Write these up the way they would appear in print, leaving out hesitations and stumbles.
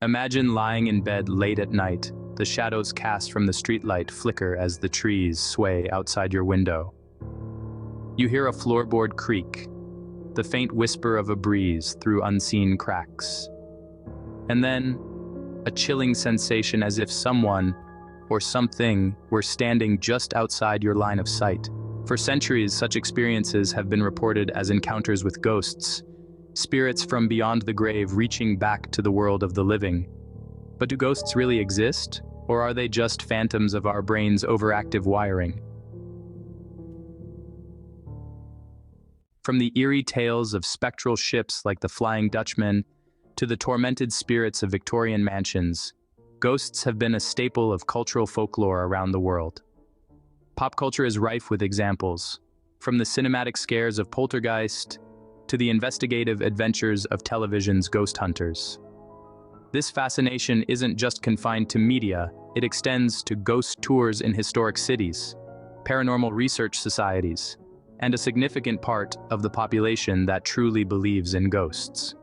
Imagine lying in bed late at night, the shadows cast from the streetlight flicker as the trees sway outside your window. You hear a floorboard creak, the faint whisper of a breeze through unseen cracks. And then, a chilling sensation as if someone or something were standing just outside your line of sight. For centuries, such experiences have been reported as encounters with ghosts, spirits from beyond the grave reaching back to the world of the living. But do ghosts really exist, or are they just phantoms of our brain's overactive wiring? From the eerie tales of spectral ships like the Flying Dutchman to the tormented spirits of Victorian mansions, ghosts have been a staple of cultural folklore around the world. Pop culture is rife with examples, from the cinematic scares of Poltergeist to the investigative adventures of television's ghost hunters. This fascination isn't just confined to media, it extends to ghost tours in historic cities, paranormal research societies, and a significant part of the population that truly believes in ghosts.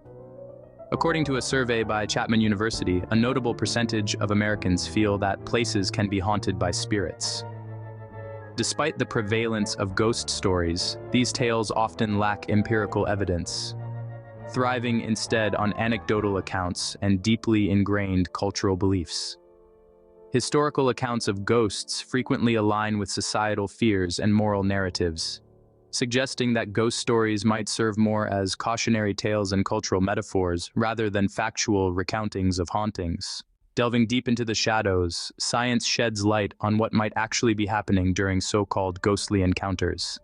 According to a survey by Chapman University, a notable percentage of Americans feel that places can be haunted by spirits. Despite the prevalence of ghost stories, these tales often lack empirical evidence, thriving instead on anecdotal accounts and deeply ingrained cultural beliefs. Historical accounts of ghosts frequently align with societal fears and moral narratives, suggesting that ghost stories might serve more as cautionary tales and cultural metaphors rather than factual recountings of hauntings. Delving deep into the shadows, science sheds light on what might actually be happening during so-called ghostly encounters.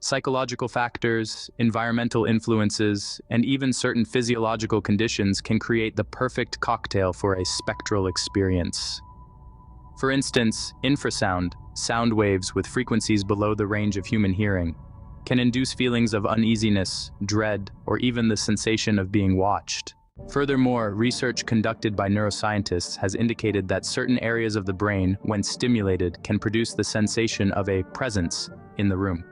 Psychological factors, environmental influences, and even certain physiological conditions can create the perfect cocktail for a spectral experience. For instance, infrasound, sound waves with frequencies below the range of human hearing, can induce feelings of uneasiness, dread, or even the sensation of being watched. Furthermore, research conducted by neuroscientists has indicated that certain areas of the brain, when stimulated, can produce the sensation of a presence in the room.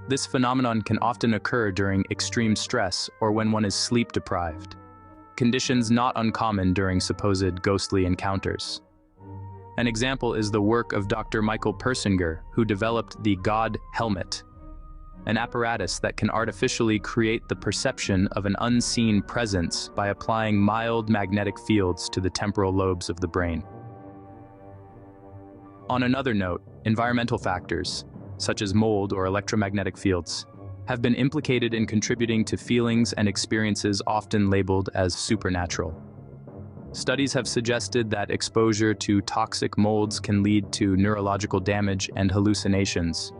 This phenomenon can often occur during extreme stress or when one is sleep-deprived, conditions not uncommon during supposed ghostly encounters. An example is the work of Dr. Michael Persinger, who developed the God helmet, an apparatus that can artificially create the perception of an unseen presence by applying mild magnetic fields to the temporal lobes of the brain. On another note, environmental factors, such as mold or electromagnetic fields, have been implicated in contributing to feelings and experiences often labeled as supernatural. Studies have suggested that exposure to toxic molds can lead to neurological damage and hallucinations,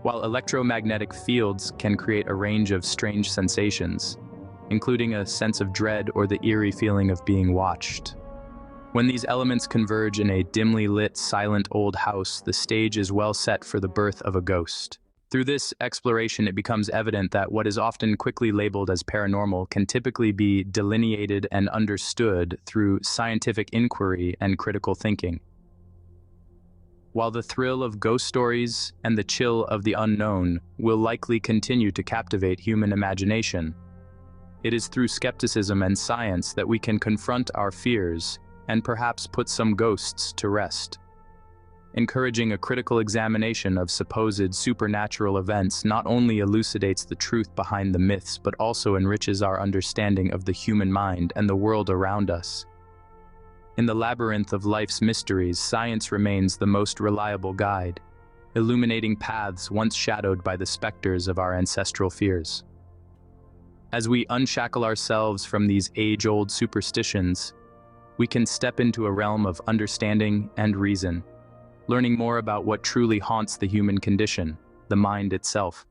while electromagnetic fields can create a range of strange sensations, including a sense of dread or the eerie feeling of being watched. When these elements converge in a dimly lit, silent old house, the stage is well set for the birth of a ghost. Through this exploration, it becomes evident that what is often quickly labeled as paranormal can typically be delineated and understood through scientific inquiry and critical thinking. While the thrill of ghost stories and the chill of the unknown will likely continue to captivate human imagination, it is through skepticism and science that we can confront our fears and perhaps put some ghosts to rest. Encouraging a critical examination of supposed supernatural events not only elucidates the truth behind the myths, but also enriches our understanding of the human mind and the world around us. In the labyrinth of life's mysteries, science remains the most reliable guide, illuminating paths once shadowed by the specters of our ancestral fears. As we unshackle ourselves from these age-old superstitions, we can step into a realm of understanding and reason, learning more about what truly haunts the human condition, the mind itself.